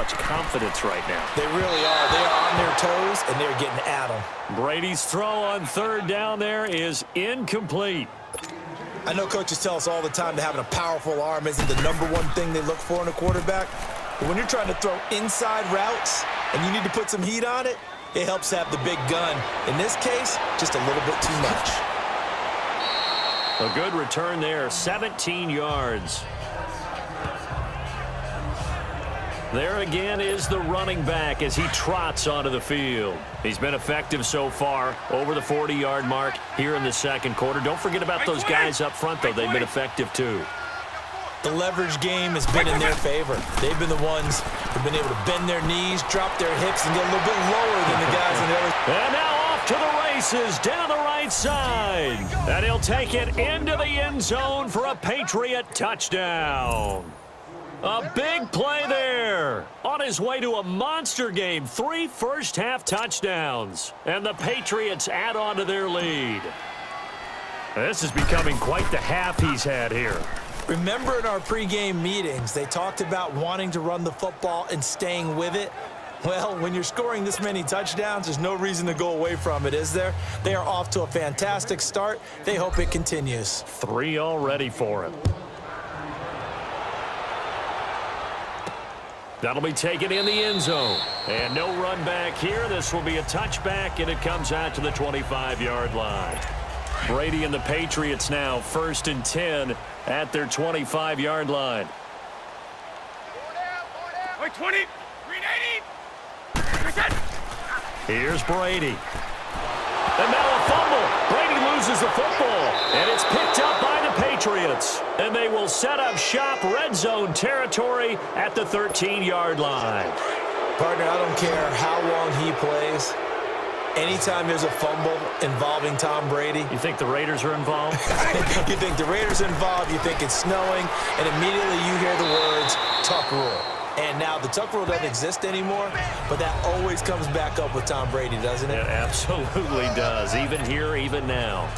much confidence right now. They really are. They are on their toes, and they're getting at them. Brady's throw on third down there is incomplete. I know coaches tell us all the time that having a powerful arm isn't the number one thing they look for in a quarterback. But when you're trying to throw inside routes and you need to put some heat on it, it helps have the big gun. In this case, just a little bit too much. A good return there, 17 yards. There again is the running back as he trots onto the field. He's been effective so far, over the 40-yard mark here in the second quarter. Don't forget about those guys up front, though. They've been effective, too. The leverage game has been in their favor. They've been the ones who've been able to bend their knees, drop their hips, and get a little bit lower than the guys on the other. And now off to the races down the right side. And he'll take it into the end zone for a Patriot touchdown. A big play there. On his way to a monster game. 3 first-half touchdowns. And the Patriots add on to their lead. This is becoming quite the half he's had here. Remember in our pregame meetings, they talked about wanting to run the football and staying with it? Well, when you're scoring this many touchdowns, there's no reason to go away from it, is there? They are off to a fantastic start. They hope it continues. 3 already for him. That'll be taken in the end zone. And no run back here. This will be a touchback, and it comes out to the 25-yard line. Brady and the Patriots now 1st and 10 at their 25-yard line. 20, 380. Here's Brady. And now a fumble. Brady loses the football, and it's picked up by the Patriots. And they will set up shop red zone territory at the 13-yard line. Partner, I don't care how long he plays. Anytime there's a fumble involving Tom Brady. You think the Raiders are involved? You think the Raiders are involved, you think it's snowing, and immediately you hear the words, Tuck Rule. And now the Tuck Rule doesn't exist anymore, but that always comes back up with Tom Brady, doesn't it? It absolutely does, even here, even now.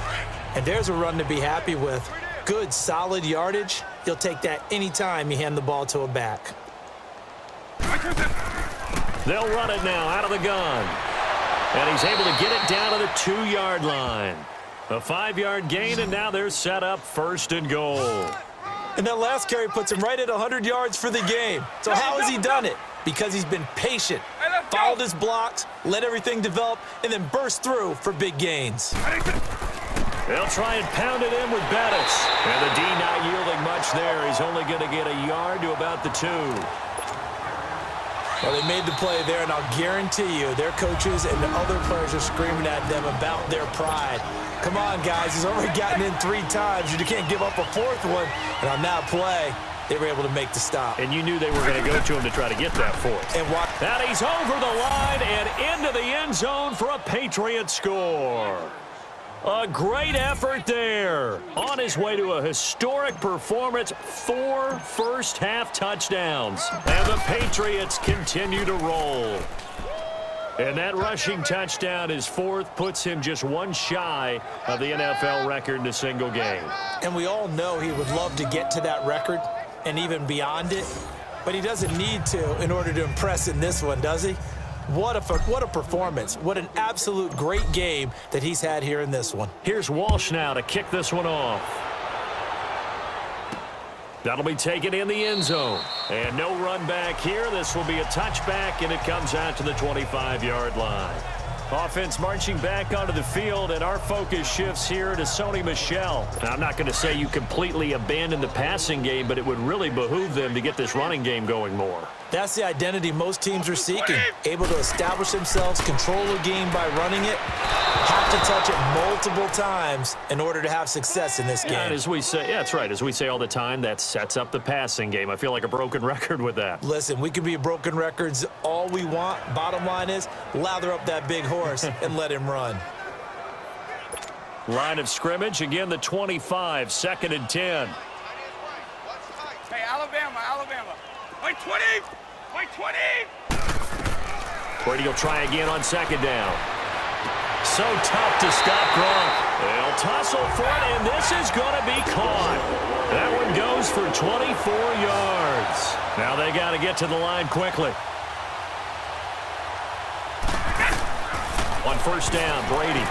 And there's a run to be happy with. Good, solid yardage. You'll take that anytime you hand the ball to a back. They'll run it now out of the gun. And he's able to get it down to the 2-yard line. A 5-yard gain, and now they're set up 1st and goal. And that last carry puts him right at 100 yards for the game. So how has he done it? Because he's been patient, followed his blocks, let everything develop, and then burst through for big gains. They'll try and pound it in with Bettis. And the D not yielding much there. He's only going to get a yard to about the 2. Well, they made the play there, and I'll guarantee you their coaches and the other players are screaming at them about their pride. Come on, guys. He's already gotten in 3 times. You can't give up a 4th one. And on that play, they were able to make the stop. And you knew they were going to go to him to try to get that 4th. And he's over the line and into the end zone for a Patriot score. A great effort there. On his way to a historic performance, 4 first-half touchdowns. And the Patriots continue to roll. And that rushing touchdown, his 4th, puts him just 1 shy of the NFL record in a single game. And we all know he would love to get to that record and even beyond it. But he doesn't need to in order to impress in this one, does he? What a performance. What an absolute great game that he's had here in this one. Here's Walsh now to kick this one off. That'll be taken in the end zone. And no run back here. This will be a touchback, and it comes out to the 25-yard line. Offense marching back onto the field, and our focus shifts here to Sony Michel. Now, I'm not going to say you completely abandon the passing game, but it would really behoove them to get this running game going more. That's the identity most teams are seeking. Able to establish themselves, control the game by running it, have to touch it multiple times in order to have success in this game. And as we say, yeah, that's right. As we say all the time, that sets up the passing game. I feel like a broken record with that. Listen, we can be broken records all we want. Bottom line is, lather up that big horse and let him run. Line of scrimmage, again, the 25, 2nd and 10. Hey, Alabama. White 20. Brady will try again on 2nd down. So tough to stop Gronk. They'll tussle for it, and this is going to be caught. That one goes for 24 yards. Now they got to get to the line quickly. On first down, Brady.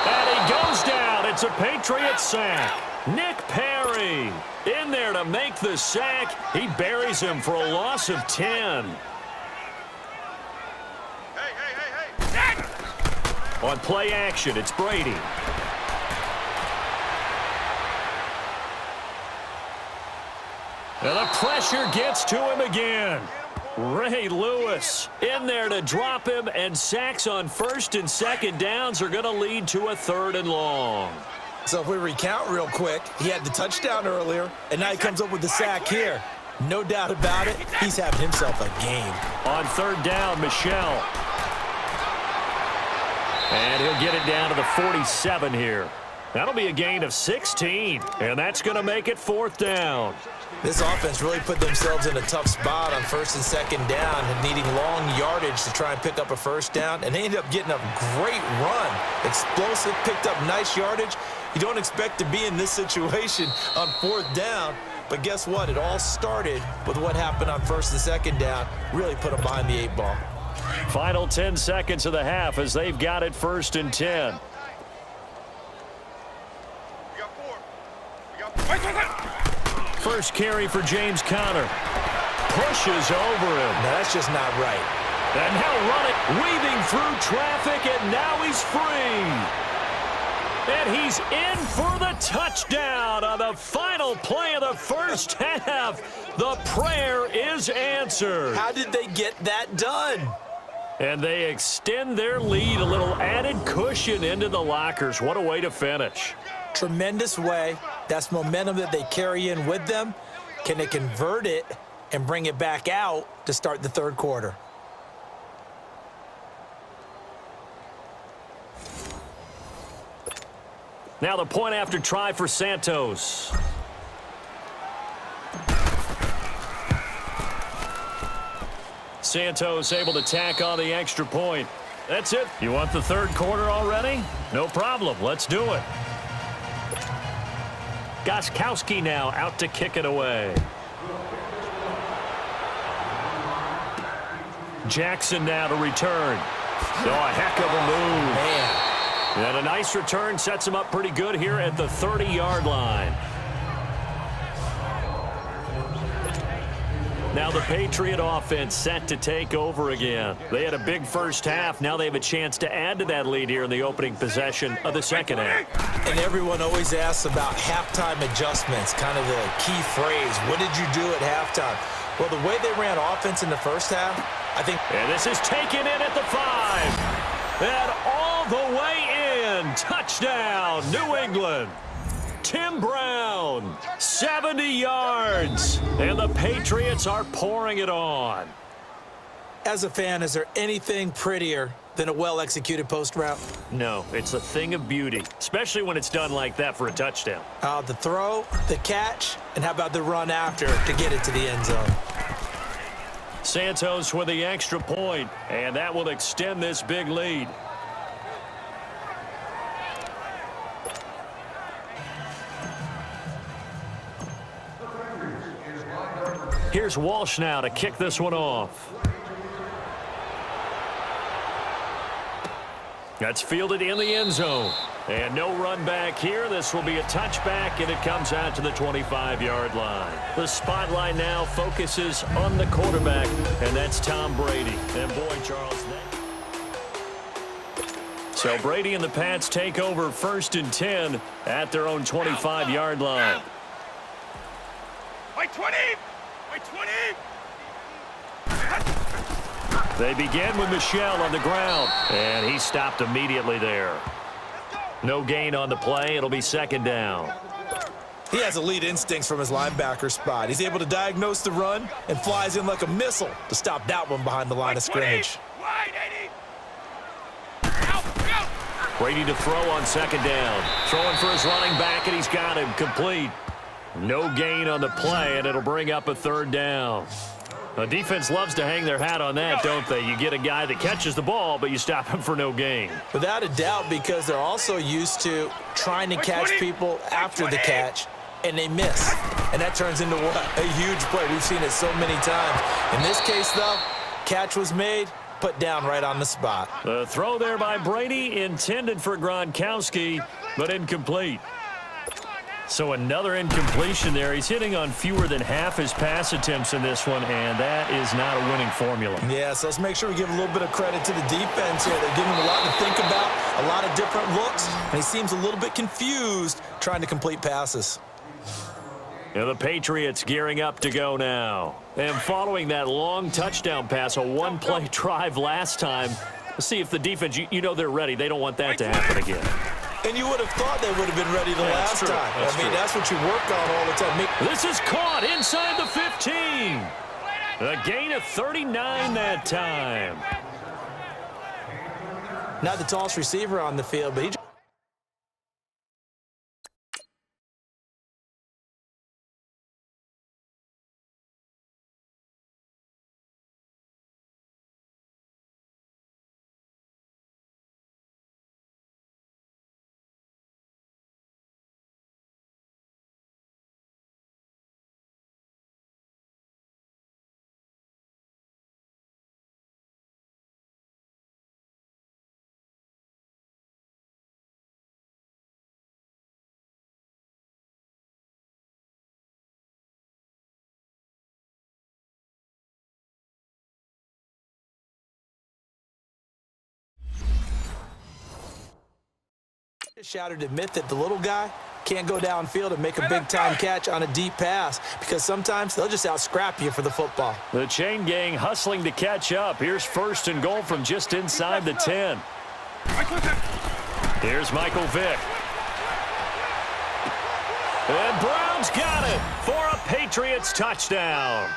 And he goes down. It's a Patriot sack. Nick Perry in there to make the sack. He buries him for a loss of 10. On play action, it's Brady. And the pressure gets to him again. Ray Lewis in there to drop him, and sacks on first and second downs are going to lead to a 3rd and long. So if we recount real quick, he had the touchdown earlier, and now he comes up with the sack here. No doubt about it, he's having himself a game. On 3rd down, Michel. And he'll get it down to the 47 here. That'll be a gain of 16, and that's going to make it 4th down. This offense really put themselves in a tough spot on 1st and 2nd down and needing long yardage to try and pick up a 1st down, and they ended up getting a great run. Explosive, picked up nice yardage. You don't expect to be in this situation on 4th down, but guess what? It all started with what happened on 1st and 2nd down. Really put them behind the 8 ball. Final 10 seconds of the half as they've got it 1st and 10. First carry for James Conner. Pushes over him. Now that's just not right. And he'll run it, weaving through traffic, and now he's free. And he's in for the touchdown on the final play of the first half. The prayer is answered. How did they get that done? And they extend their lead, a little added cushion into the lockers. What a way to finish. Tremendous way. That's momentum that they carry in with them. Can they convert it and bring it back out to start the 3rd quarter? Now the point after try for Santos. Santos able to tack on the extra point. That's it. You want the 3rd quarter already? No problem. Let's do it. Gostkowski now out to kick it away. Jackson now to return. Oh, a heck of a move. Man. And a nice return sets him up pretty good here at the 30-yard line. Now the Patriot offense set to take over again. They had a big first half. Now they have a chance to add to that lead here in the opening possession of the second half. And everyone always asks about halftime adjustments, kind of the key phrase. What did you do at halftime? Well, the way they ran offense in the first half, I think. And this is taken in at the 5. And all the way in. Touchdown, New England. Tim Brown, 70 yards. And the Patriots are pouring it on. As a fan, is there anything prettier than a well-executed post route? No, it's a thing of beauty, especially when it's done like that for a touchdown. The throw, the catch, and how about the run after to get it to the end zone? Santos with the extra point, and that will extend this big lead. Here's Walsh now to kick this one off. That's fielded in the end zone. And no run back here. This will be a touchback, and it comes out to the 25-yard line. The spotlight now focuses on the quarterback, and that's Tom Brady. And boy, Charles. So Brady and the Pats take over 1st and 10 at their own 25-yard line. By 20! By 20! They begin with Michel on the ground, and he stopped immediately there. No gain on the play. It'll be 2nd down. He has elite instincts from his linebacker spot. He's able to diagnose the run and flies in like a missile to stop that one behind the line of scrimmage. Wide, 80! Out, out! Brady to throw on 2nd down. Throwing for his running back, and he's got him complete. No gain on the play, and it'll bring up a 3rd down. The defense loves to hang their hat on that, don't they? You get a guy that catches the ball, but you stop him for no gain. Without a doubt, because they're also used to trying to catch people after the catch, and they miss. And that turns into what? A huge play. We've seen it so many times. In this case, though, catch was made, put down right on the spot. The throw there by Brady, intended for Gronkowski, but incomplete. So another incompletion there. He's hitting on fewer than half his pass attempts in this one, and that is not a winning formula. Yeah, so let's make sure we give a little bit of credit to the defense here. They're giving him a lot to think about, a lot of different looks, and he seems a little bit confused trying to complete passes. And the Patriots gearing up to go now. And following that long touchdown pass, a one-play drive last time, let's see if the defense, you know they're ready. They don't want that to happen again. And you would have thought they would have been ready the last time. I mean, that's what you work on all the time. This is caught inside the 15. A gain of 39 that time. Not the tallest receiver on the field, but he shouted to admit that the little guy can't go downfield and make a big-time catch on a deep pass because sometimes they'll just out-scrap you for the football. The chain gang hustling to catch up. Here's 1st and goal from just inside the 10. Here's Michael Vick. And Brown's got it for a Patriots touchdown.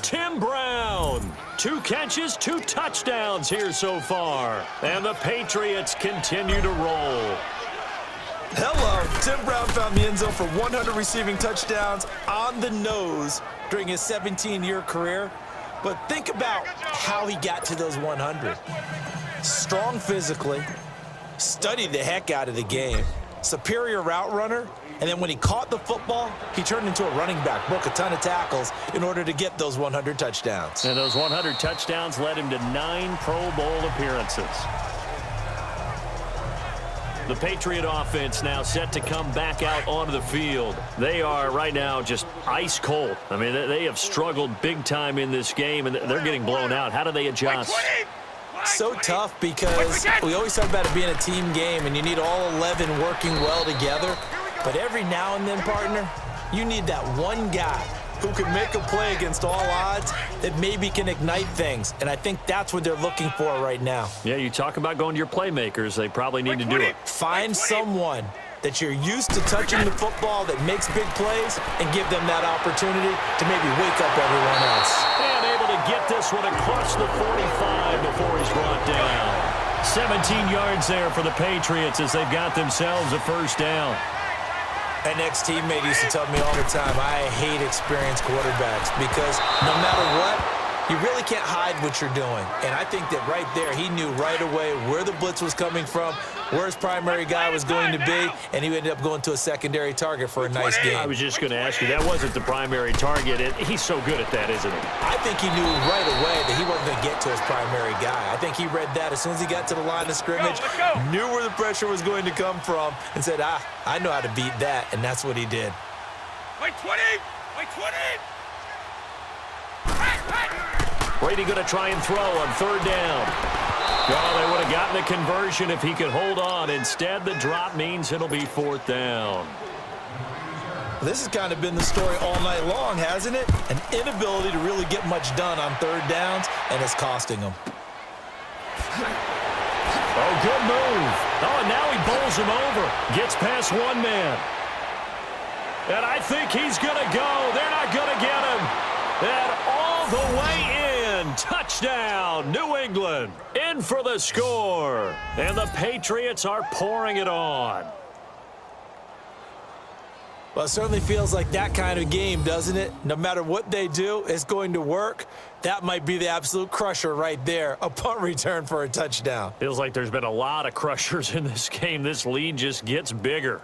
Tim Brown, 2 catches, 2 touchdowns here so far. And the Patriots continue to roll. Hello. Tim Brown found the end zone for 100 receiving touchdowns on the nose during his 17-year career. But think about how he got to those 100. Strong physically, studied the heck out of the game, superior route runner, and then when he caught the football, he turned into a running back, broke a ton of tackles in order to get those 100 touchdowns. And those 100 touchdowns led him to 9 Pro Bowl appearances. The Patriot offense now set to come back out onto the field. They are right now just ice cold. I mean, they have struggled big time in this game, and they're getting blown out. How do they adjust? So tough because we always talk about it being a team game, and you need all 11 working well together. But every now and then, partner, you need that one guy who can make a play against all odds that maybe can ignite things. And I think that's what they're looking for right now. Yeah, you talk about going to your playmakers. They probably need to do it. Find someone that you're used to touching the football that makes big plays and give them that opportunity to maybe wake up everyone else. And able to get this one across the 45 before he's brought down. 17 yards there for the Patriots as they've got themselves a 1st down. An ex-teammate used to tell me all the time, I hate experienced quarterbacks because no matter what, you really can't hide what you're doing. And I think that right there, he knew right away where the blitz was coming from, where his primary guy was going to be, and he ended up going to a secondary target for a nice game. I was just going to ask you, that wasn't the primary target. He's so good at that, isn't he? I think he knew right away that he wasn't going to get to his primary guy. I think he read that as soon as he got to the line of scrimmage, knew where the pressure was going to come from, and said, I know how to beat that, and that's what he did. Wait 20! Wait 20! Brady going to try and throw on 3rd down. Well, they would have gotten the conversion if he could hold on. Instead, the drop means it'll be 4th down. This has kind of been the story all night long, hasn't it? An inability to really get much done on 3rd downs, and it's costing them. Oh, good move. Oh, and now he bowls him over. Gets past one man. And I think he's going to go. They're not going to get him. And all the way in. Touchdown, New England. In for the score. And the Patriots are pouring it on. Well, it certainly feels like that kind of game, doesn't it? No matter what they do, it's going to work. That might be the absolute crusher right there. A punt return for a touchdown. Feels like there's been a lot of crushers in this game. This lead just gets bigger.